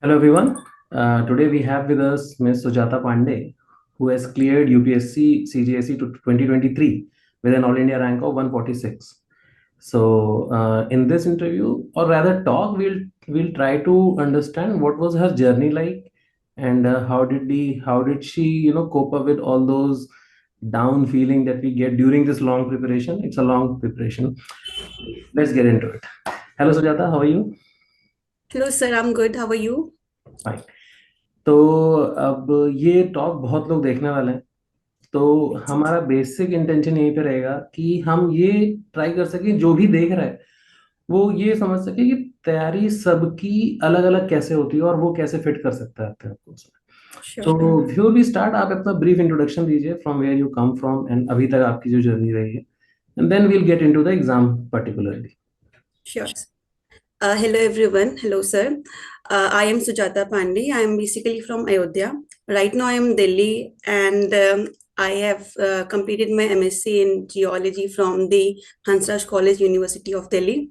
Hello everyone. Today we have with us Ms. Sujata Pandey, who has cleared UPSC CGSE to 2023 with an All India rank of 146. So in this interview, or rather talk, we'll try to understand what was her journey like, and how did she cope up with all those down feeling that we get during this long preparation. It's a long preparation. Let's get into it. Hello Sujata, how are you? Hello, sir. I'm good. How are you? Fine. तो अब ये talk बहुत लोग देखने वाले हैं, तो हमारा बेसिक इंटेंशन यहीं पे रहेगा कि हम ये ट्राई कर सकें, जो भी देख रहा है वो ये समझ सके कि तैयारी सबकी अलग अलग कैसे होती है और वो कैसे फिट कर सकता है अपने आप को उसमें। Sure. तो बिफोर वी स्टार्ट, आप अपना ब्रीफ इंट्रोडक्शन दीजिए, from where you come from and अभी तक आपकी जो जर्नी रही है, and then we'll get into the exam particularly. Sure. Hello, everyone. Hello, sir. I am Sujata Pandey. I am basically from Ayodhya. Right now, I am Delhi, and I have completed my MSc in geology from the Hansraj College, University of Delhi.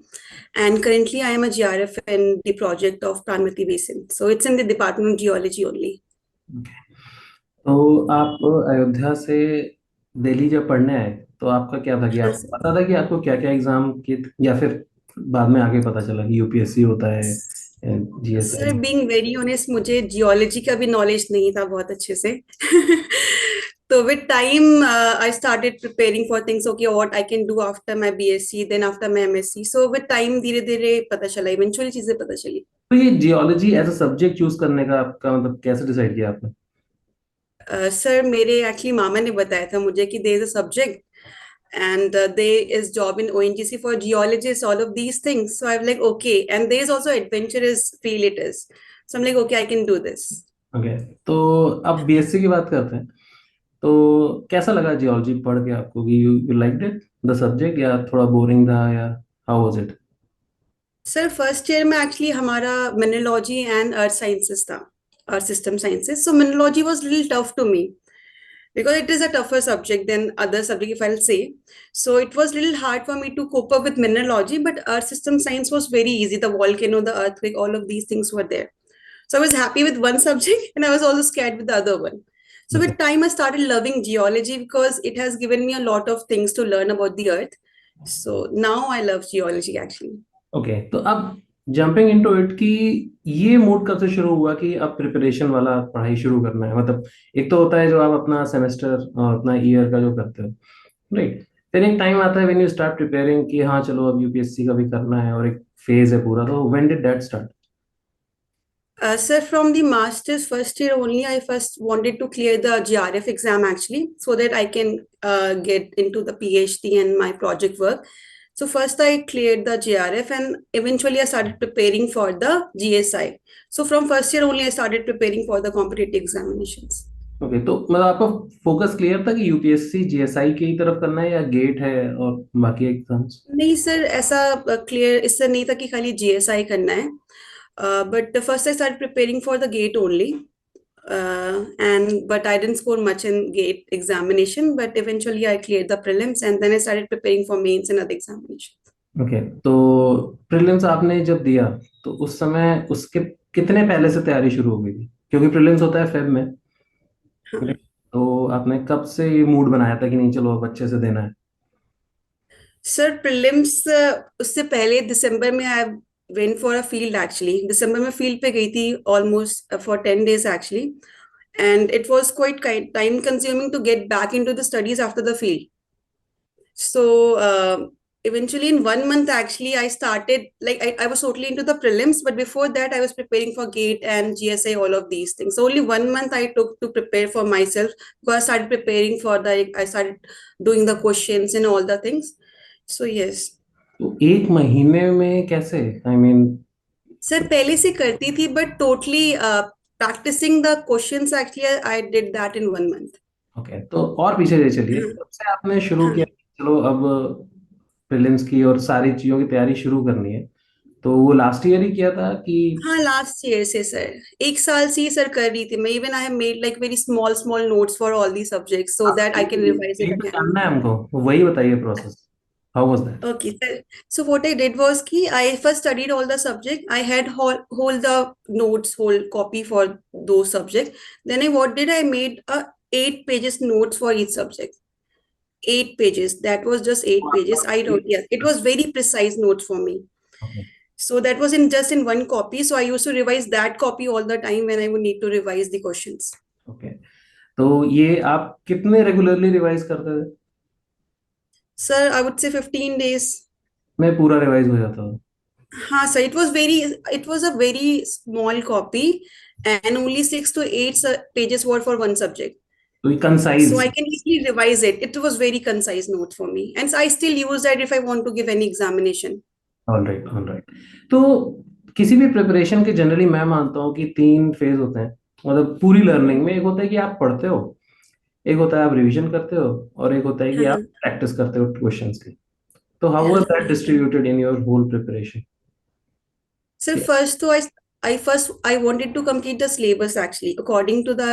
And currently, I am a GRF in the project of Pranmati Basin. So it's in the Department of Geology only. तो आप अयोध्या से दिल्ली जब पढ़ने आए, तो आपका क्या था कि हाँ, आपको sir. पता था कि आपको क्या क्या एग्जाम की, या फिर बाद में आगे पता चला कि यूपीएससी होता है, sir GSI? Being very honest मुझे जियोलॉजी का भी नॉलेज नहीं था बहुत अच्छे से तो with time I started preparing for things okay what I can do after my BSc then after my MSc so with time धीरे धीरे पता चला इवेंचुअली चीजें पता चली। तो ये geology as a subject choose करने का आपका मतलब कैसे डिसाइड किया आपने? सर मेरे एक्चुअली मामा ने बताया था मुझे कि there is a subject and there is job in ONGC for geologists, all of these things. So I'm like, okay. And there's also adventurous field it is. So I'm like, okay, I can do this. Okay, तो अब BSc की बात करते हैं। तो कैसा लगा geology पढ़ के आपको, कि you liked it the subject, या थोड़ा बोरिंग था, या how was it? Sir first year में एक्चुअली हमारा मिनरोलॉजी एंड अर्थ साइंसेस था, earth system sciences. So mineralogy was little tough to me because it is a tougher subject than other subject if I'll say. So it was little hard for me to cope up with mineralogy, but earth system science was very easy. The volcano, the earthquake, all of these things were there. So I was happy with one subject and I was also scared with the other one. So with time I started loving geology because it has given me a lot of things to learn about the earth. So now I love geology actually. Okay, तो अब jumping into it, कि ये mood कब से शुरू हुआ कि अब प्रिपरेशन वाला पढ़ाई शुरू करना है? मतलब एक तो होता है जो आप अपना सेमेस्टर और अपना ईयर का जो करते हो, राइट? फिर एक टाइम आता है व्हेन यू स्टार्ट प्रिपेयरिंग कि हाँ चलो अब यूपीएससी का भी करना है, और एक फेज है पूरा। तो when did that start? Sir, from the master's first year only, I first wanted to clear the GRF exam actually, so that I can get into the PhD and my project work. So first I cleared the GRF and eventually I started preparing for the GSI. So from first year only I started preparing for the competitive examinations. Okay, तो मतलब आपका focus clear था कि UPSC GSI की ही तरफ करना है, या गेट है और बाकी एग्जाम्स? नहीं सर ऐसा क्लियर इससे नहीं था कि खाली जीएसआई करना है. But first I started preparing for the GATE only. And but I didn't score much in GATE examination. But eventually I cleared the prelims and then I started preparing for mains and other examinations. Okay, तो prelims आपने जब दिया, तो उस समय उसके कितने पहले से तैयारी शुरू हो गई थी? क्योंकि प्रीलिम्स होता है फेब में, हाँ. correct? तो आपने कब से ये मूड बनाया था कि नहीं चलो अब अच्छे से देना है? सर प्रीलिम्स उससे पहले दिसंबर में I went for a field actually. दिसंबर में फील्ड पे गई थी almost for 10 days actually. And it was quite time consuming to get back into the studies after the field. So eventually, in 1 month, actually, I started like I was totally into the prelims, but before that, I was preparing for GATE and GSA, all of these things. So only 1 month I took to prepare for myself because I started preparing for I started doing the questions and all the things. So yes. तो एक महीने में कैसे, I mean? Sir पहले से करती थी but totally practising the questions actually I did that in 1 month. Okay, तो और पीछे ले चलिए, हाँ. कब से आपने शुरू किया हाँ. कि चलो अब प्रीलिम्स की और सारी चीजों की तैयारी शुरू करनी है? तो वो लास्ट ईयर ही किया था कि हाँ लास्ट ईयर से सर. 1 साल से ही सर कर रही थी मैं. Even I have made like very small small notes for all the subjects so आप that I can revise it यही तो अगेन. जानना है हमको, वही बताइए process. How was that? Okay, so what I did was ki I first studied all the subject. I had whole the notes, whole copy for those subjects. Then what did I made a 8 pages notes for each subject. 8 pages. That was just 8 pages. I wrote, yes, it was very precise notes for me. Okay. So that was in just in one copy. So I used to revise that copy all the time when I would need to revise the questions. Okay. तो ये आप कितने regularly revise करते थे? Sir, I would say 15 days. मैं पूरा revise हो जाता था. हाँ sir, it was a very small copy and only 6 to 8 pages were for one subject. तो ये So concise. I can easily revise it. It was very concise note for me. And I still use that if I want to give any examination. Alright, alright. तो किसी भी preparation के generally मैं मानता हूँ कि 3 फेज होते हैं. मतलब पूरी लर्निंग में एक होता है कि आप पढ़ते हो, एक होता है आप रिवीजन करते हो, और एक होता है कि आप हाँ, प्रैक्टिस करते हो क्वेश्चंस की. तो हाउ वाज हाँ. That distributed in your whole preparation? So first, I wanted to complete the syllabus actually according to the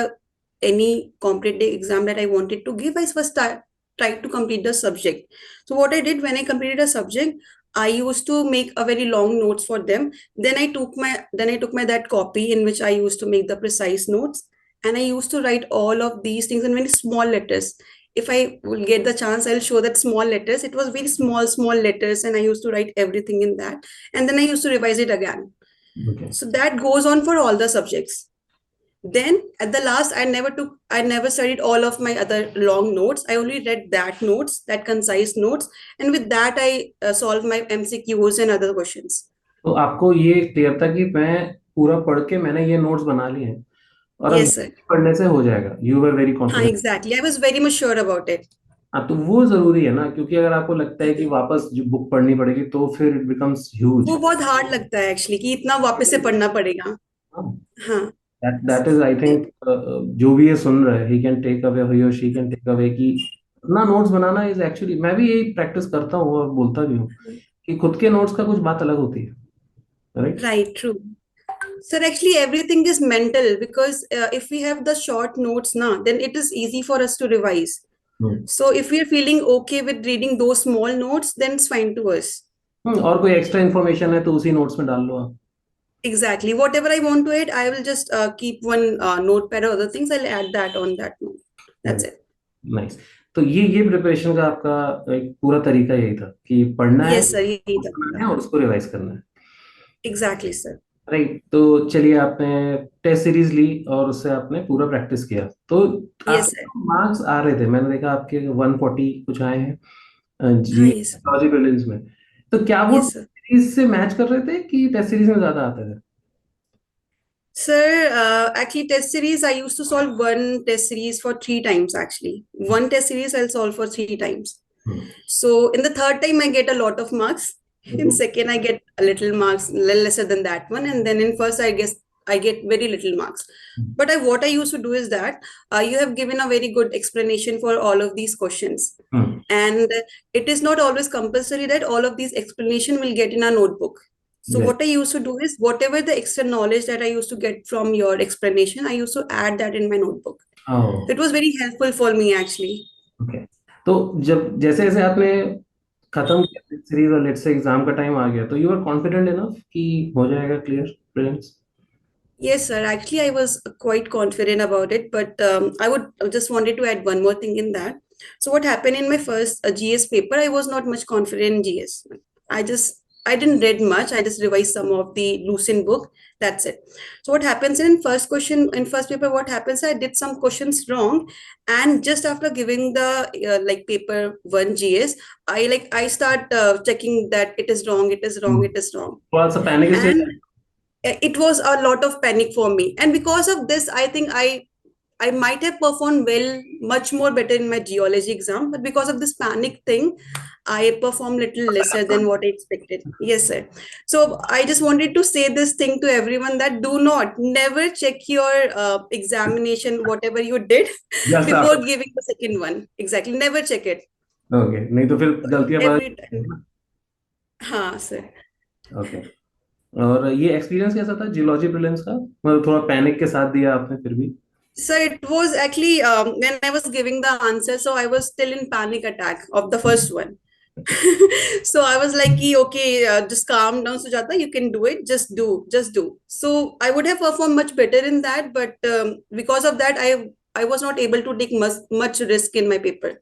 any competitive exam that I wanted to give. I first tried to complete the subject. So what I did when I completed a subject, I used to make a very long notes for them. Then I took my that copy in which I used to make the precise notes, and I used to write all of these things in very small letters. If I will get the chance, I'll show that small letters. It was very small letters, and I used to write everything in that, and then I used to revise it again. Okay. So that goes on for all the subjects. Then at the last, I never studied all of my other long notes. I only read that notes, that concise notes, and with that I solved my MCQs and other questions. तो आपको ये clear था कि मैं पूरा पढ़ के मैंने ये नोट्स बना लिए हैं, और अब Yes, sir. पढ़ने से हो जाएगा. यू वर वेरी हाँ, confident. exactly. I was very much sure about it. हाँ, तो वो जरूरी है ना, क्योंकि अगर आपको लगता है कि वापस जो बुक पढ़नी पड़ेगी तो फिर इट बिकम्स ह्यूज. वो बहुत हार्ड लगता है एक्चुअली कि इतना वापस से पढ़ना पड़ेगा. हाँ. दैट इज आई थिंक, जो भी ये सुन रहा है ही कैन टेक अवे, ही और शी कैन टेक अवे कि अपना नोट्स बनाना इज एक्चुअली, मैं भी यही प्रैक्टिस करता हूँ और बोलता भी हूँ कि खुद के नोट्स का कुछ बात अलग होती है. Right. Right, true. Sir, actually everything is mental because if we have the short notes now, then it is easy for us to revise. So if we are feeling okay with reading those small notes, then it's fine to us. और कोई extra information है तो उसी notes में डाल लो आप. Exactly. Whatever I want to add, I will just keep one notepad or other things. I'll add that on that note. That's it. Nice. तो ये प्रिपरेशन का आपका एक पूरा तरीका यही था कि पढ़ना है, Yes, sir. यही था पढ़ना मेरा. है और उसको रिवाइज करना है. Exactly, sir. राइट. तो चलिए, आपने टेस्ट सीरीज ली और उससे आपने पूरा प्रैक्टिस किया, तो Yes, sir. आपके मार्क्स आ रहे थे, मैंने देखा आपके 140 कुछ आए हैं हाँ, जी yes, sir. लॉजिक प्रीलिम्स में. तो क्या वो Yes, sir. सीरीज से मैच कर रहे थे कि टेस्ट सीरीज में ज्यादा आते थे? Sir, actually, test series, I used to solve one test series for 3 times, actually. One test series I'll solve for 3 times. So in the third time, I get a lot of marks. In second, I get a little marks, little lesser than that one. And then in first, I guess I get very little marks. But what I used to do is that you have given a very good explanation for all of these questions. And it is not always compulsory that all of these explanation will get in a notebook. So Yes. what I used to do is whatever the extra knowledge that I used to get from your explanation, I used to add that in my notebook. Oh, It was very helpful for me actually. okay. तो जब जैसे जैसे आपने खत्म किया series और let's say exam का time आ गया, तो यू आर कॉन्फिडेंट इनफ कि हो जाएगा clear prelims? Yes, sir. Actually, I was quite confident about it, but I just wanted to add one more thing in that. So what happened in my first GS paper, I was not much confident in GS. I didn't read much. I just revised some of the Lucent book. That's it. So what happens in first paper, what happens, I did some questions wrong. And just after giving the like paper 1 GS, I start checking that it is wrong, it is wrong, it is wrong. थोड़ा सा panic stage. And it was a lot of panic for me, and because of this I think I might have performed well, much more better in my geology exam, but because of this panic thing I performed little lesser than what I expected. Yes, sir. So I just wanted to say this thing to everyone that do not never check your examination, whatever you did, Just before after. giving the second one. Exactly, never check it. Okay, नहीं तो फिर गलतियां Every पता. time. हाँ sir. Okay. और ये experience कैसा था जियोलॉजी प्रीलिम्स का? मतलब थोड़ा पैनिक के साथ दिया आपने फिर भी? So it was actually when I was giving the answer, so I was still in panic attack of the first one. So I was like, okay, just calm down, Sujata. You can do it. Just do. So I would have performed much better in that, but because of that, I was not able to take much risk in my paper.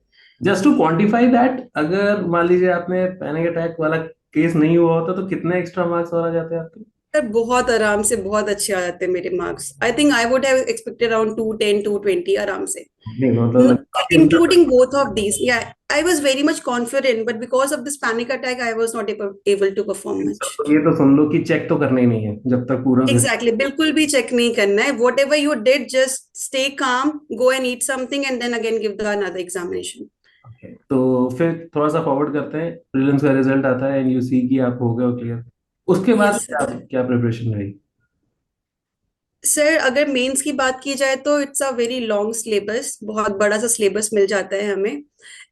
Just to quantify that, अगर मान लीजिए आपने panic attack वाला case नहीं हुआ होता तो कितने एक्स्ट्रा मार्क्स और आ जाते हैं आपके? सर बहुत आराम से बहुत अच्छे आ जाते हैं मेरे marks. I think I would have expected around 210 220 आराम से. नहीं मतलब काफी अंतर। Including both of these. Yeah, I was very much confident, but because of this panic attack, I was not able to perform much. तो ये तो सुन लो कि चेक तो करना ही नहीं है जब तक पूरा Exactly. बिल्कुल भी check नहीं करना है. Whatever you did, just stay calm, go and eat something, and then again give the another examination. Okay, तो फिर थोड़ा सा फॉरवर्ड करते हैं, प्रीलिम्स का रिजल्ट आता है एंड यू सी कि आप हो गए हो क्लियर, उसके बाद Yes, क्या sir. क्या प्रिपरेशन रही? सर अगर मेंस की बात की जाए तो it's a very long syllabus. बहुत बड़ा सा सिलेबस मिल जाता है हमें.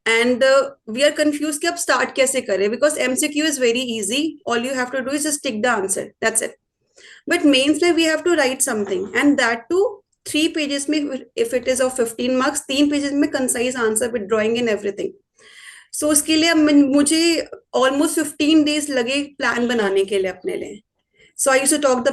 एंड वी आर कंफ्यूज कि अब स्टार्ट कैसे करें, because MCQ is very easy. All you have to do is just tick the answer, that's it. But mains में we have to write something, and that to 3 pages में. If it is of 15 marks, 3 pages में concise answer with drawing and everything. So उसके लिए मुझे almost 15 days लगे plan बनाने के लिए अपने लिए. So I used to talk the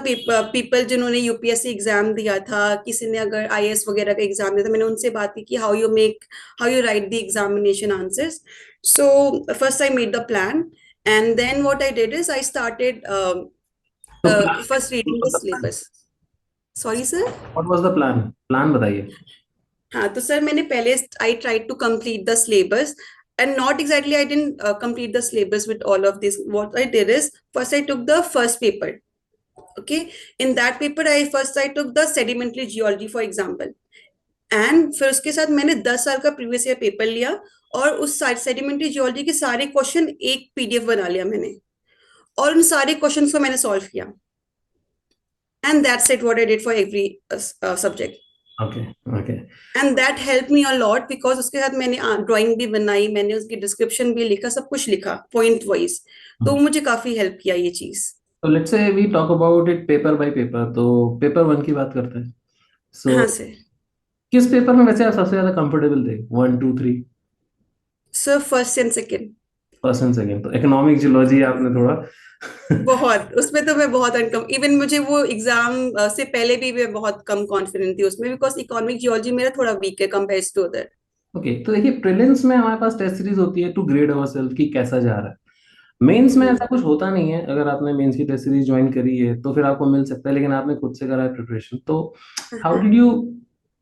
people जिन्होंने यूपीएससी एग्जाम दिया था, किसी ने अगर आईएएस वगैरह का एग्जाम दिया था, मैंने उनसे बात की कि how you write the examination answers. So first I made the plan, and then what I did is I started to first reading the syllabus. Sorry sir. What was the plan? Plan बताइए। हाँ तो sir मैंने पहले I tried to complete the syllabus, and not exactly I didn't complete the syllabus with all of this. What I did is first I took the first paper. Okay, in that paper I took the sedimentary geology for example, and फिर उसके साथ मैंने 10 साल का previous year paper लिया, और उस sedimentary geology के सारे क्वेश्चन एक पीडीएफ बना लिया मैंने, और उन सारे क्वेश्चंस को मैंने सॉल्व किया. And that's it what I did for every subject. Okay okay. And that help me a lot, because उसके साथ मैंने ड्राइंग भी बनाई, मैंने उसकी डिस्क्रिप्शन भी लिखा, सब कुछ लिखा पॉइंट वाइज. तो मुझे काफी हेल्प किया ये चीज. तो let's say we talk about it paper by paper, तो पेपर वन की बात करते हैं। सो हाँ सर. किस पेपर में वैसे आप सबसे ज्यादा कंफर्टेबल थे, one two three? Sir first and second. First and second, तो इकोनॉमिक जियोलॉजी आपने थोड़ा बहुत, उसमें तो मैं बहुत अनकम, इवन मुझे वो एग्जाम से पहले भी मैं बहुत कम कॉन्फिडेंट थी उसमें, बिकॉज इकोनॉमिक जियोलॉजी मेरा थोड़ा वीक है कंपेयर टू अदर. ओके, तो देखिए प्रीलिम्स में हमारे पास टेस्ट सीरीज होती है टू ग्रेड अवरसेल्फ कि कैसा जा रहा है। मेंस में ऐसा कुछ होता नहीं है, अगर आपने मेंस की टेस्ट सीरीज ज्वाइन करी है तो फिर आपको मिल सकता है, लेकिन आपने खुद से करा है प्रिपरेशन, तो हाउ डिड यू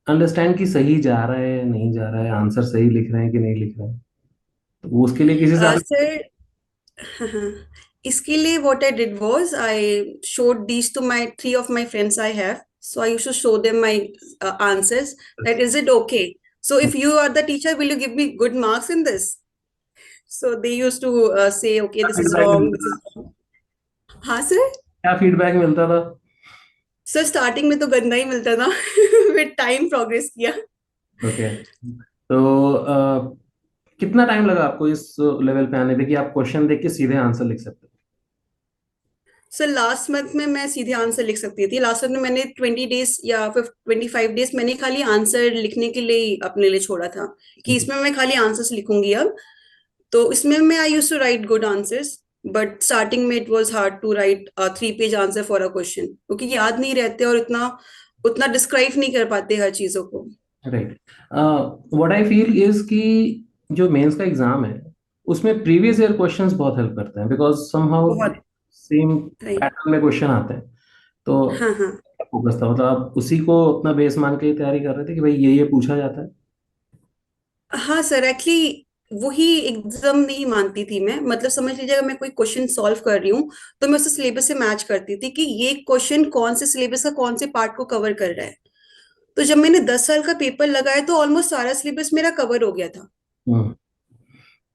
अंडरस्टैंड कि सही जा रहा है नहीं जा रहा है, आंसर सही लिख रहे हैं कि नहीं लिख रहे हैं? तो वो उसके लिए किसी से आप? सर इसके लिए what I did was I showed these to my 3 of my friends I have. So I used to show them my answers. That is it okay? So if you are the teacher, will you give me good marks in this? So they used to say, okay, this is feedback wrong, this मिलता is था? wrong. हाँ sir. क्या feedback मिलता था? Sir starting में तो गंदा ही मिलता था. विद टाइम प्रोग्रेस किया. ओके, तो कितना टाइम लगा आपको इस लेवल पे आने पे कि आप क्वेश्चन देख के सीधे आंसर लिख सकते? सर लास्ट मंथ में मैं सीधे आंसर लिख सकती थी. लास्ट मंथ में मैंने 20 डेज या फिर 25 डेज मैंने खाली आंसर लिखने के लिए ही अपने लिए छोड़ा था, कि इसमें मैं खाली आंसर्स लिखूंगी अब. तो इसमें मैं I use to write good answers, but starting में it was hard to write 3 page answer for a question, क्योंकि याद नहीं रहते और इतना उतना डिस्क्राइब नहीं कर पाते हर चीजों को. Right, what I feel is कि जो मेंस का एग्जाम है उसमें प्रीवियस ईयर क्वेश्चंस बहुत हेल्प करते हैं, बिकॉज समहाउ बहुत. Same right. पैटर्न में क्वेश्चन आते हैं, तो हाँ हाँ. फोकस था, मतलब आप उसी को अपना बेस मान के ही तैयारी कर रहे थे कि भाई ये पूछा जाता है? हाँ सर, एक्चुअली वही एकदम नहीं मानती थी मैं. मतलब समझ लीजिए अगर मैं कोई क्वेश्चन सॉल्व कर रही हूँ, तो मैं उसे सिलेबस से मैच करती थी कि ये क्वेश्चन कौन से सिलेबस का कौन से पार्ट को कवर कर रहा है. तो जब मैंने 10 साल का पेपर लगाया तो ऑलमोस्ट सारा सिलेबस मेरा कवर हो गया था. हम्म,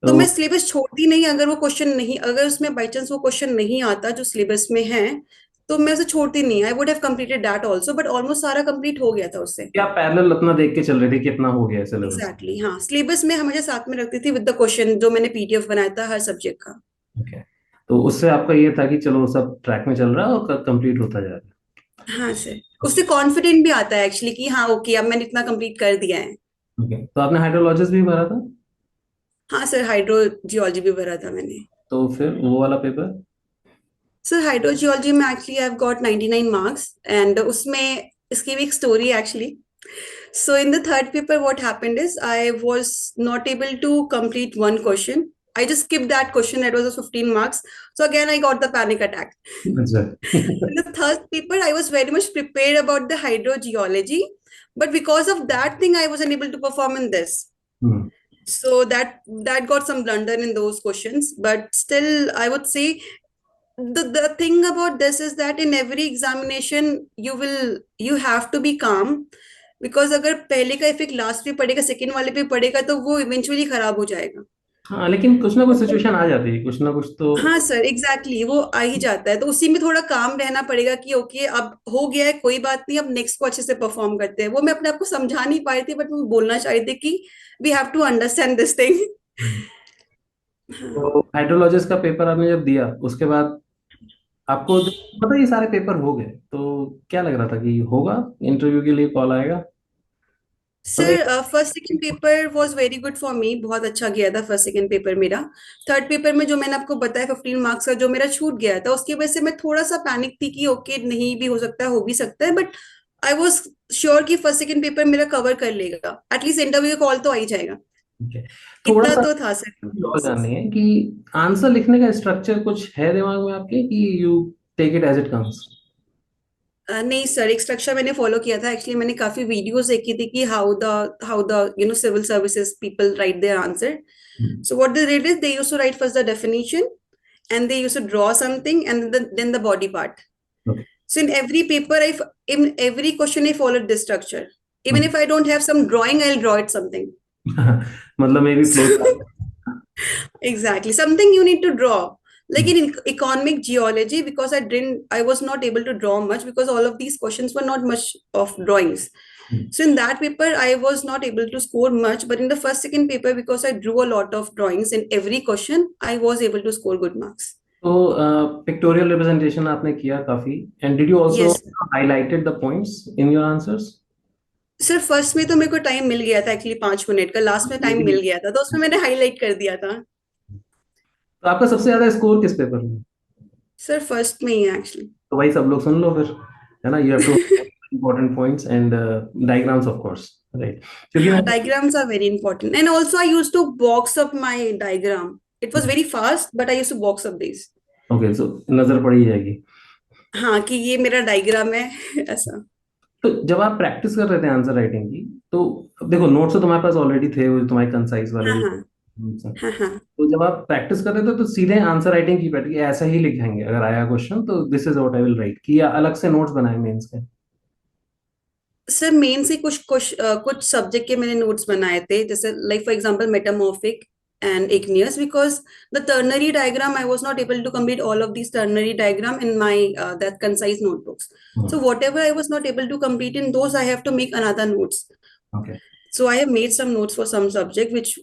तो तो मैं सिलेबस छोड़ती नहीं, अगर वो क्वेश्चन नहीं, अगर उसमें बाई चांस वो क्वेश्चन नहीं आता जो सिलेबस में है, तो मैं उसे छोड़ती नहीं. I would have completed that also, but almost सारा कंप्लीट हो गया था उससे. क्या पैरेलल अपना देख के चल रहे थे कितना हो गया है सिलेबस? एग्जैक्टली हाँ, सिलेबस में हमेशा साथ में रखती थी विद द क्वेश्चन जो मैंने पीडीएफ बनाया था हर सब्जेक्ट का. ओके, तो उससे आपका ये था कि चलो सब ट्रैक में चल रहा है और कंप्लीट होता जा रहा है। हाँ सर. उससे कॉन्फिडेंट भी आता है एक्चुअली कि हाँ ओके अब मैंने इतना कंप्लीट कर दिया है. ओके, तो आपने हाइड्रोलॉजिस्ट भी भरा था? हाँ सर, हाइड्रोजियोलॉजी भी भरा था मैंने। तो फिर वो वाला पेपर? सर हाइड्रोजियोलॉजी में actually I have got 99 marks, and उसमें इसकी भी एक story actually. So in the third paper, what happened is I was not able to complete one question. I just skipped that question. That was a 15 marks. So again, I got the panic attack. अच्छा। In the third paper, I was very much prepared about the hydrogeology, but because of that thing, I was unable to perform in this. Hmm. So that got some blunder in those questions. But still, I would say the thing about this is that in every examination, you have to be calm, because अगर पहले का effect last पे पड़ेगा, second वाले पे पड़ेगा, तो वो इवेंचुअली खराब हो जाएगा। हाँ, लेकिन कुछ ना कुछ सिचुएशन आ जाती है, कुछ ना कुछ तो। हाँ सर, एग्जैक्टली वो आ ही जाता है, तो उसी में थोड़ा काम रहना पड़ेगा कि ओके अब हो गया है, कोई बात नहीं, अब नेक्स्ट को अच्छे से परफॉर्म करते हैं। वो मैं अपने आप को समझा नहीं पाई थी, बट मैं बोलना चाह रही थी कि we have to understand this thing. हाँ तो हाइड्रोलॉजिस्ट का पेपर आपने जब दिया उसके बाद आपको जब पता ये सारे पेपर हो गए तो क्या लग रहा था कि होगा, इंटरव्यू के लिए कॉल आएगा? मतलब sir, first second paper was very good for me, बहुत अच्छा गया था फर्स्ट सेकंड पेपर मेरा। थर्ड पेपर में जो मैंने आपको बताया 15 मार्क्स का जो मेरा छूट गया था, उसकी वजह से मैं थोड़ा सा पैनिक थी कि ओके नहीं भी हो सकता है, हो भी सकता है, बट आई वाज श्योर कि फर्स्ट सेकंड पेपर मेरा कवर कर लेगा, एटलीस्ट इंटरव्यू कॉल तो आ ही जाएगा। ठीक है। थोड़ा इतना सा तो था सर। और जाननी है कि आंसर लिखने का स्ट्रक्चर कुछ है दिमाग में आपके कि you take it as it comes? नहीं सर, एक स्ट्रक्चर मैंने फॉलो किया था एक्चुअली। मैंने काफी वीडियोस देखी थी कि how the civil services people write their answer. So what they did is they used to write first the definition, and they used to draw something, and then the body part. Okay. So in every paper, in every question I followed this structure. Even if I don't have some drawing, I'll draw it something. मतलब may be flow. Exactly, something you need to draw. Like in economic geology, because I was not able to draw much because all of these questions were not much of drawings. So in that paper, I was not able to score much, but in the first, second paper, because I drew a lot of drawings in every question, I was able to score good marks. तो pictorial representation आपने किया काफी, and did you also Yes. Highlighted the points in your answers? Sir first में तो मेरे को time मिल गया था एक्चुअली, 5 मिनट का, लास्ट में टाइम मिल गया था, तो उसमें मैंने हाईलाइट कर दिया था। तो आपका सबसे ज्यादा स्कोर किस पेपर में? सर फर्स्ट में ही है एक्चुअली। तो भाई सब लोग सुन लो फिर, है ना, you have to important points and diagrams of course, right? क्योंकि हाँ, मैं diagrams are very important, and also I used to box up my diagram. It was very fast, but I used to box up these. Okay, so नजर पड़ ही जाएगी। हाँ कि ये मेरा डायग्राम है ऐसा। तो जब आप प्रैक्टिस कर रहे थे आंसर राइटिंग की, तो अब देखो नोट्स तो तुम्हारे पास ऑलरेडी थे, वो तुम्हारे कंसाइज वाले हाँ जो हाँ notes हैं। हाँ हाँ। तो जब आप प्रैक्टिस कर रहे थे तो सीधे आंसर राइटिंग की बैठ के ऐसा ही लिखेंगे अगर आया क्वेश्चन तो this is what I will write, कि या अलग से नोट्स बनाए मेंस के? सर मेन से कुछ सब्जेक्ट के मैंने नोट्स बनाए थे, जैसे like for example metamorphic and igneous, because the ternary diagram I was not able to complete all of these ternary diagram in my that concise notebooks. So whatever I was not able to complete in those, I have to make another notes. Okay. So I have made some notes for some subject which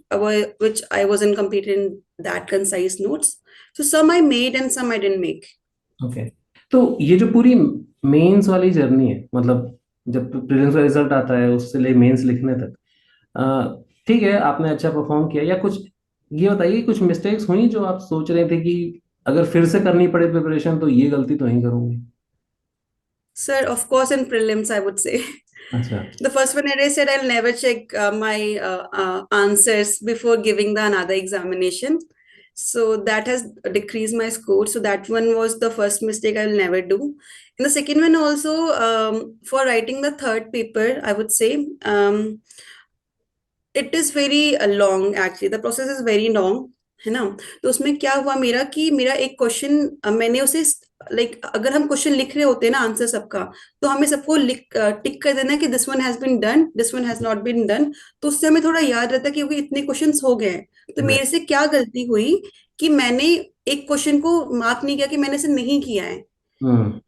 I wasn't complete in that concise notes. So some I made and some I didn't make. Okay. तो ये जो पूरी mains वाली journey है, मतलब जब prelims का result आता है उससे ले मेंस लिखने तक, ठीक है आपने अच्छा परफॉर्म किया, या कुछ ये बताइए कुछ मिस्टेक्स हुई जो आप सोच रहे थे कि अगर फिर से करनी पड़े प्रिपरेशन तो ये गलती तो नहीं करूंगी? Sir, of course, in prelims, I would say. अच्छा। The first one that I said, I'll never check my answers before giving the another examination. So that has decreased my score. So that one was the first mistake I will never do. And the second one also, for writing the third paper, I would say, it is very long actually. The process is very long, है ना? तो उसमें क्या हुआ मेरा कि मेरा एक क्वेश्चन मैंने उसे लाइक अगर हम क्वेश्चन लिख रहे होते हैं ना आंसर सबका, तो हमें सबको टिक कर देना कि this one has been done, this one has not been done. तो उससे हमें थोड़ा याद रहता है कि इतने क्वेश्चंस हो गए हैं। तो मेरे से क्या गलती हुई कि मैंने एक क्वेश्चन को मार्क नहीं किया कि मैंने इसे नहीं किया है। हम्म।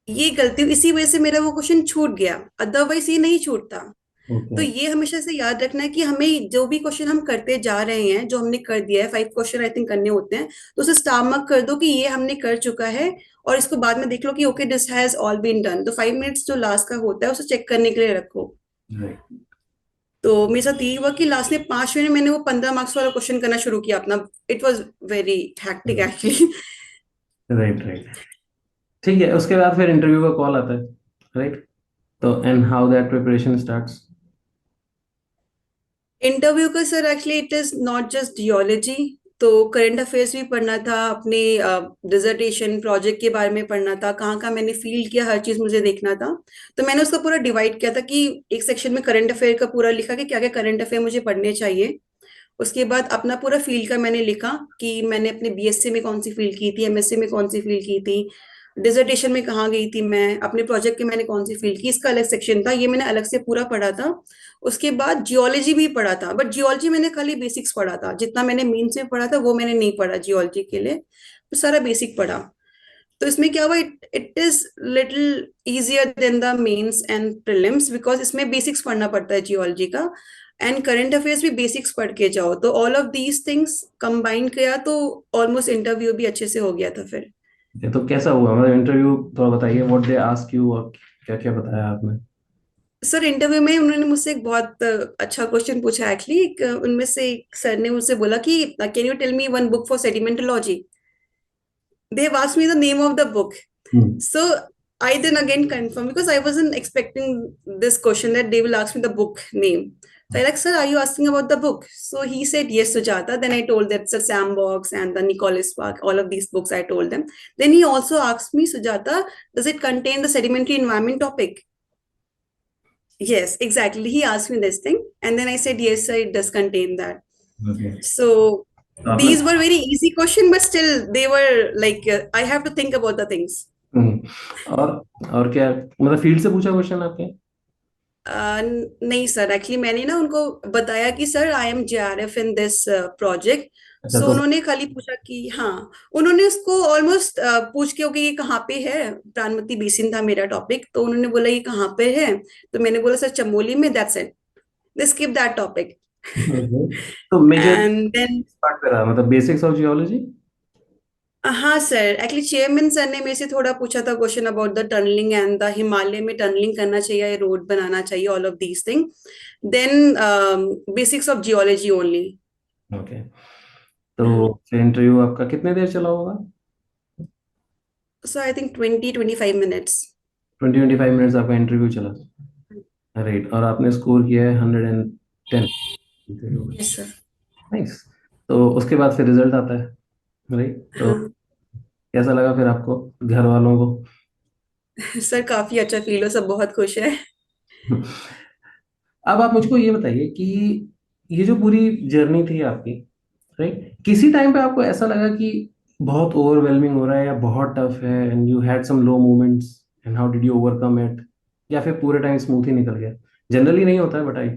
ये गलती, इसी वजह से मेरा वो क्वेश्चन छूट गया, अदरवाइज ये नहीं छूटता। तो ओके। ये हमेशा से याद रखना है कि हमें जो भी क्वेश्चन हम करते जा रहे हैं, जो हमने कर दिया है, 5 क्वेश्चन आई थिंक करने होते हैं, तो उसे स्टार मार्क कर दो कि ये हमने कर चुका है, और इसको बाद में देख लो कि okay this has all been done. तो 5 मिनट्स जो लास्ट का होता है उसे चेक करने के लिए रखो। राइट। तो मेरे साथ यही हुआ कि लास्ट में 5 मिनट में मैंने वो 15 मार्क्स वाला क्वेश्चन करना शुरू किया अपना. It was very hectic actually. Right right. ठीक है, उसके बाद फिर इंटरव्यू का कॉल आता है, राइट? तो and how that preparation starts? Interview का sir actually it is not just geology. तो करंट अफेयर्स भी पढ़ना था, अपने डिसर्टेशन प्रोजेक्ट के बारे में पढ़ना था, कहाँ कहाँ मैंने फील किया, हर चीज मुझे देखना था. तो मैंने उसका पूरा डिवाइड किया था कि एक सेक्शन में करंट अफेयर का पूरा लिखा कि क्या क्या करंट अफेयर मुझे पढ़ने चाहिए. उसके बाद अपना पूरा फील्ड का मैंने लिखा कि मैंने अपने बीएससी में कौन सी फील्ड की थी, एमएससी में कौन सी फील्ड की थी, डिसर्टेशन में कहाँ गई थी मैं, अपने प्रोजेक्ट के मैंने कौन सी फील्ड की, इसका अलग सेक्शन था, ये मैंने अलग से पूरा पढ़ा था. उसके बाद जियोलॉजी भी पढ़ा था, बट जियोलॉजी मैंने खाली बेसिक्स पढ़ा था, जितना मैंने मेंस में पढ़ा था वो मैंने नहीं पढ़ा जियोलॉजी के लिए. तो सारा बेसिक पढ़ा. तो इसमें क्या हुआ, it is little easier than the mains and prelims because इसमें बेसिक्स पढ़ना पड़ता है जियोलॉजी का. एंड करंट अफेयर्स भी बेसिक्स पढ़ के जाओ, तो all of these things combine किया तो ऑलमोस्ट इंटरव्यू भी अच्छे से हो गया था फिर. ये तो कैसा हुआ, मतलब इंटरव्यू थोड़ा बताइए, व्हाट दे आस्क यू और क्या क्या बताया आपने? सर इंटरव्यू में उन्होंने मुझसे एक बहुत अच्छा क्वेश्चन पूछा एक्चुअली. उनमें से एक सर ने मुझसे बोला कि can you tell me one book for sedimentology. They have asked me the name of the book. Hmm. So I then again confirmed because I wasn't expecting this question that they will ask me the book name. So I like, sir, are you asking about the book? So he said, yes, Sujata. Then I told them, Sir Sandbox and the Nicholas Spark, all of these books I told them. Then he also asked me, Sujata, does it contain the sedimentary environment topic? Yes, exactly. He asked me this thing. And then I said, yes, sir, it does contain that. Okay. So तो आपने these were very easy question, but still they were like, I have to think about the things. और क्या, मतलब field से पूछा question आपके? नहीं sir, actually मैंने ना उनको बताया कि sir I am JRF in this project. अच्छा सो तो उन्होंने खाली पूछा कि हाँ, उन्होंने उसको ऑलमोस्ट पूछ के कि ये कहाँ पे है. प्राणमती बेसिन था मेरा टॉपिक, तो उन्होंने बोला ये कहाँ पे है. तो मैंने बोला सर चमोली में, that's it. They skip that topic. okay. तो मेजर एंड देन पार्ट पे रहा, मतलब बेसिक्स ऑफ जियोलॉजी. हाँ सर, एक्चुअली चेयरमैन सर ने मेरे से थोड़ा पूछा था question about the tunneling and the Himalaya में टनलिंग करना चाहिए या रोड बनाना चाहिए, all of these thing. Then basics of geology only. Okay. तो फिर इंटरव्यू आपका कितने देर चला होगा? So I think 20-25 minutes. 20-25 minutes आपका इंटरव्यू चला, राइट? और आपने स्कोर किया है 110 इंटरव्यू में. Yes sir. नाइस. तो उसके बाद फिर रिजल्ट आता है, राइट? तो हाँ कैसा लगा फिर आपको, घर वालों को? सर, काफी अच्छा फील हो, सब बहुत खुश है. अब आप मुझको ये बताइए कि ये जो पूरी जर्नी थी आपकी, राइट, किसी टाइम पे आपको ऐसा लगा कि बहुत ओवरवेलमिंग हो रहा है या बहुत टफ है, and you had some low moments, and how did you overcome it? या फिर पूरे टाइम स्मूथ ही निकल गया? जनरली नहीं होता है, बट आई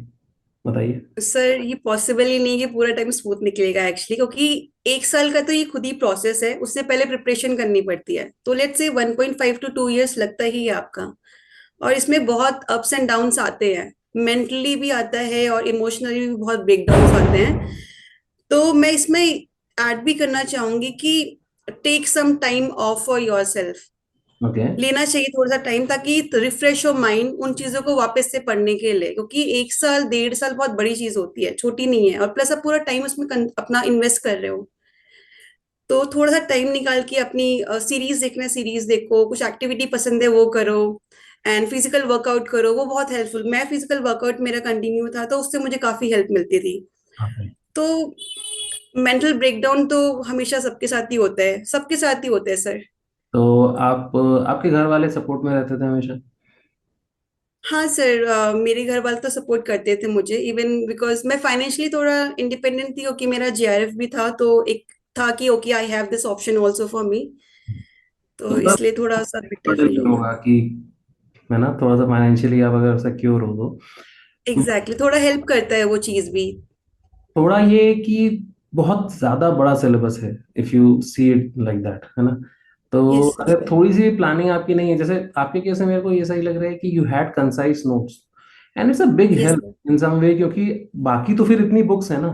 बताइए. सर ये पॉसिबल ही नहीं है कि पूरा टाइम स्मूथ निकलेगा एक्चुअली, क्योंकि 1 साल का तो ये खुद ही प्रोसेस है, उससे पहले प्रिपरेशन करनी पड़ती है. तो लेट्स से 1.5 to 2 years लगता ही है आपका. और इसमें बहुत अप्स एंड डाउन्स आते हैं, मेंटली भी आता है और इमोशनली भी बहुत ब्रेकडाउन्स आते हैं. तो मैं इसमें ऐड भी करना चाहूंगी कि take some time off for yourself. Okay. लेना चाहिए थोड़ा सा टाइम, ताकि रिफ्रेश हो माइंड उन चीजों को वापस से पढ़ने के लिए, क्योंकि 1 साल 1.5 साल बहुत बड़ी चीज होती है, छोटी नहीं है. और प्लस आप पूरा टाइम उसमें अपना इन्वेस्ट कर रहे हो. तो थोड़ा सा टाइम निकाल के अपनी सीरीज देखना है, सीरीज देखो, कुछ एक्टिविटी पसंद है वो करो. एंड फिजिकल वर्कआउट करो, वो बहुत हेल्पफुल. मैं फिजिकल वर्कआउट मेरा कंटिन्यू था, तो उससे मुझे काफी हेल्प मिलती थी. तो मेंटल ब्रेकडाउन तो हमेशा सबके साथ ही होता है, सबके साथ ही होता है सर. तो आप, आपके घर वाले सपोर्ट में रहते थे हमेशा? हाँ सर, मेरे घर वाले तो सपोर्ट करते थे मुझे, इवन बिकॉज मैं फाइनेंशियली थोड़ा इंडिपेंडेंट थी, क्योंकि मेरा जेआरएफ भी था, तो एक था कि okay I have this option also for me. तो तो तब इसलिए थोड़ा सा बेटर बर्डन फील भी हुआ. होगा कि, है ना, थोड़ा सा फाइनेंशियली आप अगर सिक्योर हो तो एग्जैक्टली, थोड़ा हेल्प करता है वो चीज भी. थोड़ा ये कि बहुत ज्यादा बड़ा सिलेबस है, if you see it like that, है ना? तो यस अगर थोड़ी सी प्लानिंग आपकी नहीं है, जैसे आपके केस में मेरे को ये सही लग रहा है कि you had concise notes, and it's a big yes help in some way, क्योंकि बाकी तो फिर इतनी बुक्स है ना,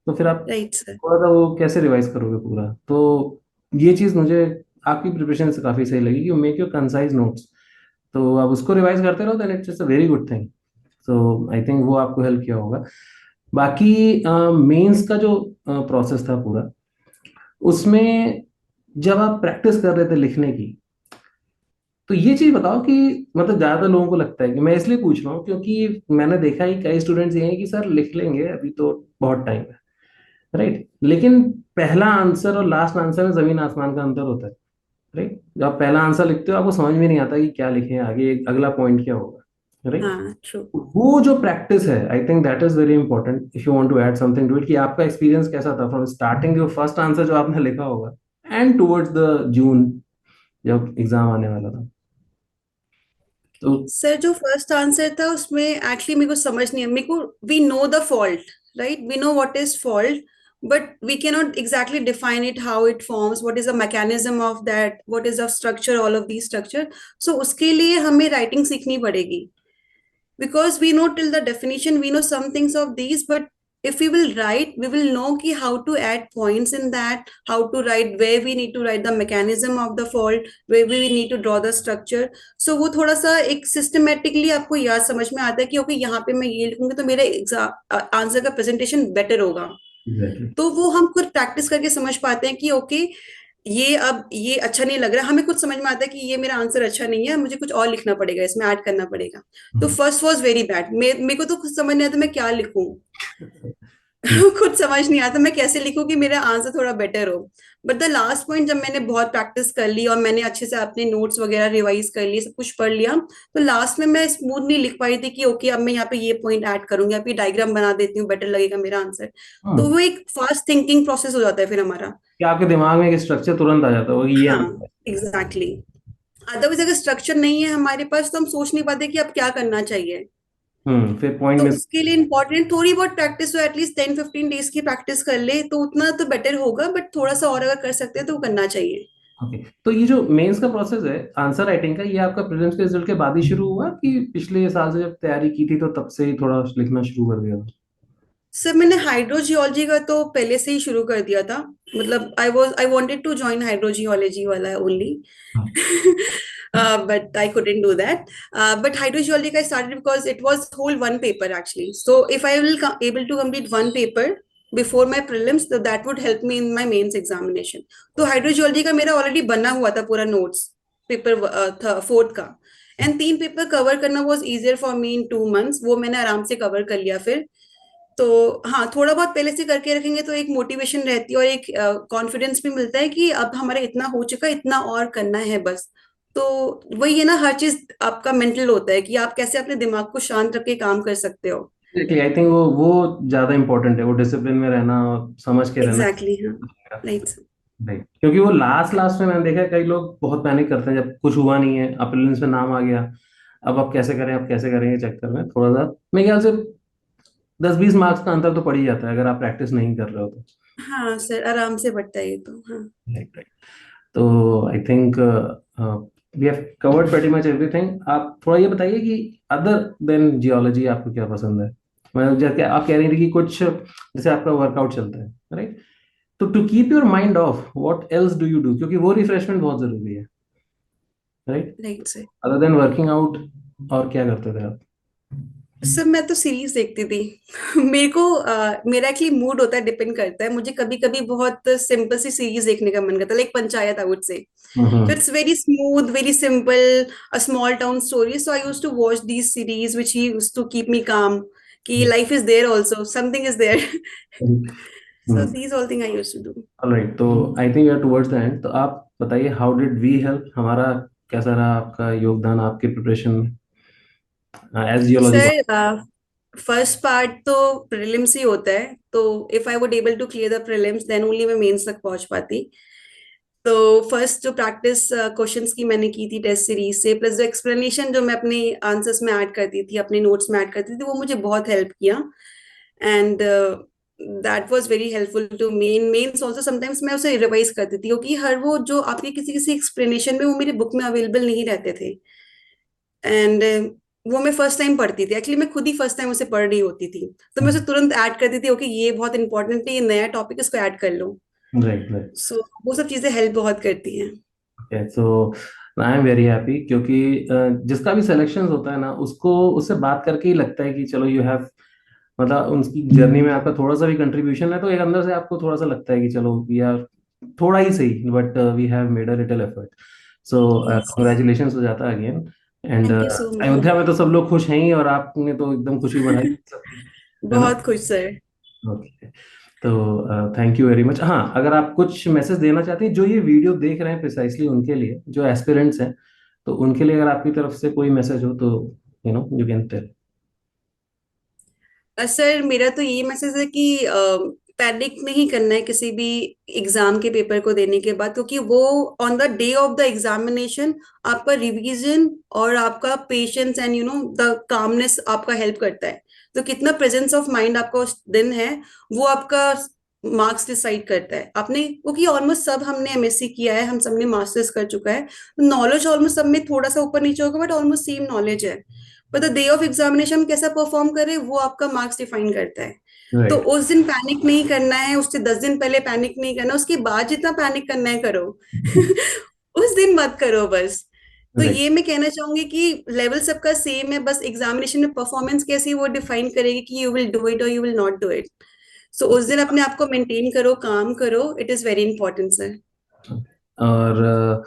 तो फिर आप राइट सर. थोड़ा सा वो कैसे रिवाइज करोगे पूरा? तो ये चीज मुझे आपकी प्रिपरेशन से काफी सही लगी, कि मेक योर कंसाइज नोट्स. तो आप उसको रिवाइज करते रहो, then it's a very good thing. So I think वो आपको हेल्प किया होगा। बाकी मेंस का जो प्रोसेस था पूरा, उसमें जब आप प्रैक्टिस कर रहे थे लिखने की, तो ये चीज बताओ कि मतलब ज्यादा लोगों को लगता है कि, मैं इसलिए पूछ रहा हूँ क्योंकि मैंने देखा है कई स्टूडेंट्स ये हैं कि सर लिख लेंगे, अभी तो बहुत टाइम है, राइट, लेकिन पहला आंसर और लास्ट आंसर में जमीन आसमान का अंतर होता है, राइट। जब आप पहला आंसर लिखते हो आपको समझ में नहीं आता कि क्या लिखें आगे, अगला पॉइंट क्या होगा, राइट। हाँ ट्रू। वो जो प्रैक्टिस है, I think that is very important if you want to add something to it, कि आपका एक्सपीरियंस कैसा था फ्रॉम स्टार्टिंग, जो फर्स्ट आंसर जो आपने लिखा होगा एंड टुवर्ड्स द जून जब एग्जाम आने वाला था, तो। सर जो फर्स्ट आंसर था उसमें एक्चुअली मेरे को समझ नहीं है, मेरे को we know the fault, right, we know what is fault, but we can not exactly define it, how it forms, what is the mechanism of that, what is the structure, all of the structure. So उसके लिए हमें writing सीखनी पड़ेगी, because we know till the definition, we know some things of these, but if we will write, we will know ki how to add points in that, how to write, where we need to write the mechanism of the fault, where we need to draw the structure. So वो थोड़ा सा एक systematically आपको याद समझ में आता है कि ओके यहाँ पे मैं ये लिखूंगी तो मेरे एग्जाम आंसर का प्रेजेंटेशन बेटर होगा। एग्जैक्टली। तो वो हम खुद प्रैक्टिस करके समझ पाते हैं कि ओके ये अब ये अच्छा नहीं लग रहा, हमें कुछ समझ में आता है कि ये मेरा आंसर अच्छा नहीं है, मुझे कुछ और लिखना पड़ेगा, इसमें ऐड करना पड़ेगा। तो फर्स्ट वाज वेरी बैड, मेरे को तो कुछ समझ नहीं आता मैं क्या लिखूं। खुद समझ नहीं आता मैं कैसे लिखूं कि मेरा आंसर थोड़ा बेटर हो। बट द लास्ट पॉइंट, जब मैंने बहुत प्रैक्टिस कर ली और मैंने अच्छे से अपने नोट्स वगैरह रिवाइज कर लिए, सब कुछ पढ़ लिया, तो लास्ट में मैं स्मूथली लिख पाई थी कि ओके अब मैं यहाँ पे ये पॉइंट ऐड करूंगी, अब ये डायग्राम बना देती हूँ, बेटर लगेगा मेरा आंसर। तो वो एक फास्ट थिंकिंग प्रोसेस हो जाता है फिर हमारा। कि आपके दिमाग में एक स्ट्रक्चर तुरंत आ जाता है, वो ये हाँ आंसर है। Exactly exactly. अदरवाइज अगर स्ट्रक्चर नहीं है हमारे पास तो हम सोच नहीं पाते कि अब क्या करना चाहिए। फिर पॉइंट तो मिस। उसके लिए इम्पोर्टेंट थोड़ी बहुत प्रैक्टिस हो, एटलीस्ट 10-15 डेज की प्रैक्टिस कर ले तो उतना तो बेटर होगा, बट थोड़ा सा और अगर कर सकते हैं तो वो करना चाहिए। ओके, तो ये जो मेंस का प्रोसेस है आंसर राइटिंग का, ये आपका प्रीलिम्स के रिजल्ट के बाद ही शुरू हुआ कि पिछले साल से जब तैयारी की थी तो तब से ही थोड़ा लिखना शुरू कर दिया था? सर मैंने हाइड्रोजियोलॉजी का तो पहले से ही शुरू कर दिया था, मतलब I wanted to join hydrogeology वाला ओनली, हाँ। but I couldn't do that. But hydrogeology I started because it was whole one paper actually. So if I will able to complete one paper before my prelims, so that would help me in my mains examination. तो hydrogeology का मेरा already बना हुआ था पूरा notes, paper था fourth का, and 3 paper cover करना was easier for me in 2 months, वो मैंने आराम से कवर कर लिया फिर। तो हाँ थोड़ा बहुत पहले से करके रखेंगे तो एक मोटिवेशन रहती है और एक कॉन्फिडेंस भी मिलता है कि अब हमारा इतना हो चुका है, इतना और करना है बस। तो वही है ना, हर चीज आपका मेंटल होता है कि आप कैसे अपने दिमाग को शांत रख के काम कर सकते हो। आई थिंक वो ज्यादा इंपॉर्टेंट है, वो डिसिप्लिन में रहना और समझ के रहना। एग्जैक्टली हाँ, राइट। राइट, क्योंकि वो लास्ट लास्ट में मैंने देखा है कई लोग बहुत पैनिक करते हैं जब कुछ हुआ नहीं है, अब प्रीलिम्स में नाम आ गया, अब कैसे करें, अब कैसे करेंगे, चक्कर में थोड़ा सा मेरे ख्याल से 10-20 मार्क्स का अंतर तो पड़ ही जाता है अगर आप प्रैक्टिस नहीं कर रहे हो तो। हाँ सर आराम से बढ़ता है ये तो, हाँ। Right, right. तो I think we have covered pretty much everything. आप थोड़ा ये बताइए कि अदर देन जियोलॉजी आपको क्या पसंद है? मतलब जैसे आप कह रही थी कि कुछ जैसे आपका वर्कआउट चलता है, राइट, तो to keep your mind off what else do you do, क्योंकि वो रिफ्रेशमेंट बहुत जरूरी है, right, right sir. Other than working out, और क्या करते थे आप? सर मैं तो सीरीज देखती थी। मेरे को मेरा एक्चुअली मूड होता है, डिपेंड करता है, मुझे कभी कभी बहुत सिंपल सी सीरीज देखने का मन करता है, like panchayat I would say. So hmm. it's very smooth, very simple, a small town story. So I used to watch these series, which he used to keep me calm. Ki life is there also, something is there. So hmm. these all thing I used to do. Alright, तो I think we are towards the end, तो आप बताइए how did we help, हमारा कैसा रहा आपका योगदान आपके प्रिपरेशन में as geology? Sir first part तो प्रीलिम्स ही होता है, तो if I would able to clear the prelims then only मैं मेंस तक पहुंच पाती। तो फर्स्ट जो प्रैक्टिस क्वेश्चंस की मैंने की थी टेस्ट सीरीज से, प्लस जो एक्सप्लेनेशन जो मैं अपने आंसर्स में ऐड करती थी, अपने नोट्स में ऐड करती थी, वो मुझे बहुत हेल्प किया। And that was very helpful to me in mains also. Sometimes मैं उसे रिवाइज करती थी क्योंकि हर वो जो आपके किसी किसी एक्सप्लेनेशन में वो मेरी बुक में अवेलेबल नहीं रहते थे। एंड वो मैं फर्स्ट टाइम पढ़ती थी, एक्चुअली मैं खुद ही फर्स्ट टाइम उसे पढ़ रही होती थी, तो मैं उसे तुरंत ऐड करती थी, ओके ये बहुत इंपॉर्टेंट है, ये नया टॉपिक, इसको ऐड कर लो। Right, right. सो वो सब चीजें हेल्प बहुत करती हैं। Okay, so I am very happy, क्योंकि जिसका भी सिलेक्शन होता है ना, उसको उससे बात करके ही लगता है कि चलो यू हैव, मतलब उनकी जर्नी में आपका थोड़ा सा भी कंट्रीब्यूशन है, तो एक अंदर से आपको थोड़ा सा लगता है कि चलो वी आर, थोड़ा ही सही, but we have made a little effort. So yes, congratulation हो जाता है again. And thank you so much. Ayodhya में तो सब लोग खुश हैं ही, और आपने तो एकदम खुशी बढ़ाई सबकी, है ना? बहुत खुश सर। ओके। तो थैंक यू वेरी मच। हाँ, अगर आप कुछ मैसेज देना चाहते हैं जो ये वीडियो देख रहे हैं, प्रिसाइसली उनके लिए, जो एस्पिरेंट्स हैं, तो उनके लिए अगर आपकी तरफ से कोई मैसेज हो तो यू कैन टेल। सर मेरा तो यही मैसेज है कि पैनिक नहीं करना है किसी भी एग्जाम के पेपर को देने के बाद, क्योंकि वो on the day of the examination आपका रिवीजन और आपका पेशेंस एंड द कामनेस आपका हेल्प करता है। तो कितना प्रेजेंस ऑफ माइंड आपका उस दिन है, वो आपका मार्क्स डिसाइड करता है। आपने, क्योंकि ऑलमोस्ट सब हमने एमएससी किया है, हम सबने मास्टर्स कर चुका है, नॉलेज ऑलमोस्ट सब में थोड़ा सा ऊपर नीचे होगा, बट ऑलमोस्ट सेम नॉलेज है। पर द डे ऑफ एग्जामिनेशन कैसा परफॉर्म करे वो आपका मार्क्स डिफाइन करता है। तो राइट। उस दिन पैनिक नहीं करना है, उससे 10 दिन पहले पैनिक नहीं करना, उसके बाद जितना पैनिक करना है करो। उस दिन मत करो बस। तो राइट। ये मैं कहना चाहूंगी कि लेवल सबका सेम है, बस एग्जामिनेशन में परफॉर्मेंस कैसी वो डिफाइन करेगी कि यू विल डू इट और you will not do it. So उस दिन अपने आप को मेंटेन करो, काम करो, it is very important sir. और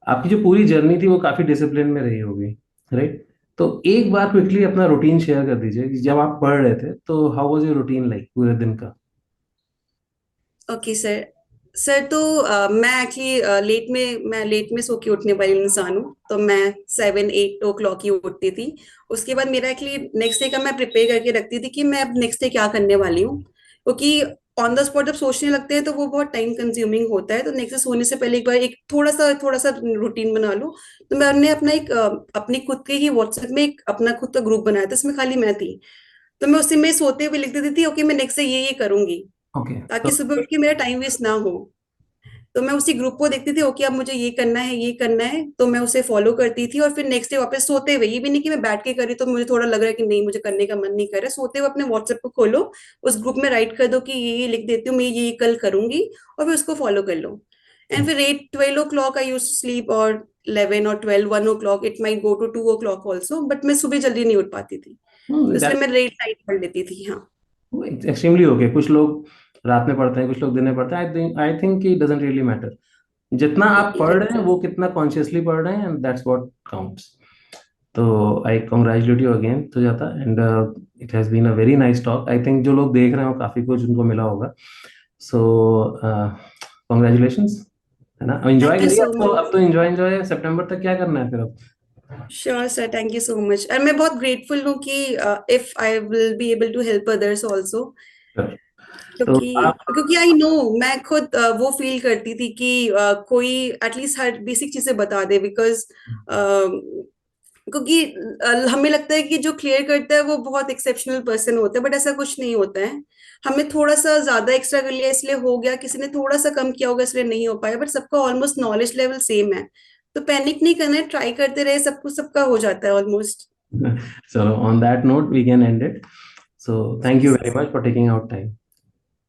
आपकी जो पूरी जर्नी थी वो काफी डिसिप्लिन में रही होगी, राइट? तो एक बार क्विकली अपना रूटीन शेयर कर दीजिए कि जब आप पढ़ रहे थे तो how was your routine like पूरे दिन का? Okay sir. सर तो मैं एक्चुअली मैं लेट में सो के उठने वाली इंसान हूँ, तो मैं 7-8 o'clock ही उठती थी। उसके बाद मेरा एक्चुअली नेक्स्ट डे का मैं प्रिपेयर करके रखती थी कि मैं अब नेक्स्ट डे क्या करने वाली हूँ, क्योंकि ऑन द स्पॉट जब सोचने लगते हैं तो वो बहुत टाइम कंज्यूमिंग होता है। तो नेक्स्ट डे सोने से पहले एक बार एक थोड़ा सा रूटीन बना लूँ। तो मैंने अपना एक अपनी खुद के ही व्हाट्सएप में एक अपना खुद का ग्रुप बनाया था, इसमें खाली मैं थी। तो मैं उसी में सोते हुए लिख देती थी, ओके मैं नेक्स्ट डे ये करूंगी, ओके। ताकि तो सुबह उठ के मेरा टाइम वेस्ट ना हो। तो मैं उसी ग्रुप को देखती थी, ओके अब मुझे ये करना है ये करना है, तो मैं उसे फॉलो करती थी। और फिर नेक्स्ट डे वापस सोते हुए, ये भी नहीं कि मैं बैठ के करी तो मुझे थोड़ा लग रहा है कि नहीं मुझे करने का मन नहीं कर रहा है, सोते हुए अपने व्हाट्सएप को खोलो, उस ग्रुप में राइट कर दो कि ये लिख देती हूँ मैं ये कल करूंगी, और फिर उसको फॉलो कर लो। एंड फिर 8-12 o'clock I use to sleep, और 11 or 12 1 o'clock, it might go to 2 o'clock also, but मैं सुबह जल्दी नहीं उठ पाती थी, तो इसलिए मैं लेट नाइट पढ़ लेती थी। हाँ। Extremely okay. कुछ लोग रात में पढ़ते हैं, कुछ लोग दिन में पढ़ते हैं। I think it doesn't really matter. जितना आप पढ़ रहे हैं वो कितना कॉन्शियसली पढ़ रहे हैं, एंड दैट्स व्हाट काउंट्स। तो I congratulate you again Sujata, and it has been a very nice talk. I think जो लोग देख रहे हैं वो काफी कुछ उनको मिला होगा। सो कॉन्ग्रेचुलेशंस, है ना? एंजॉय थैंक यू करिए। सो अब तो एंजॉय एंजॉय सितंबर तक क्या करना है फिर अब? Sure sir, thank you so much. और मैं बहुत ग्रेटफुल हूँ कि if I will be able to help others also, तो क्योंकि आप, क्योंकि आई नो, मैं खुद वो फील करती थी कि कोई एटलीस्ट हर बेसिक चीजें बता दे, बिकॉज क्योंकि हमें लगता है कि जो क्लियर करता है वो बहुत एक्सेप्शनल पर्सन होता है, बट ऐसा कुछ नहीं होता है। हमने थोड़ा सा ज्यादा एक्स्ट्रा कर लिया इसलिए हो गया, किसी ने थोड़ा सा कम किया होगा इसलिए नहीं हो पाया, बट सबका ऑलमोस्ट नॉलेज लेवल सेम है। तो पैनिक नहीं करना है, ट्राई करते रहे, सब कुछ सबका हो जाता है ऑलमोस्ट। चलो on that note we can end it. So thank you very much for taking out time, है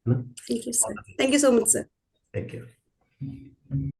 ना? Thank you sir, thank you so much sir. Take care.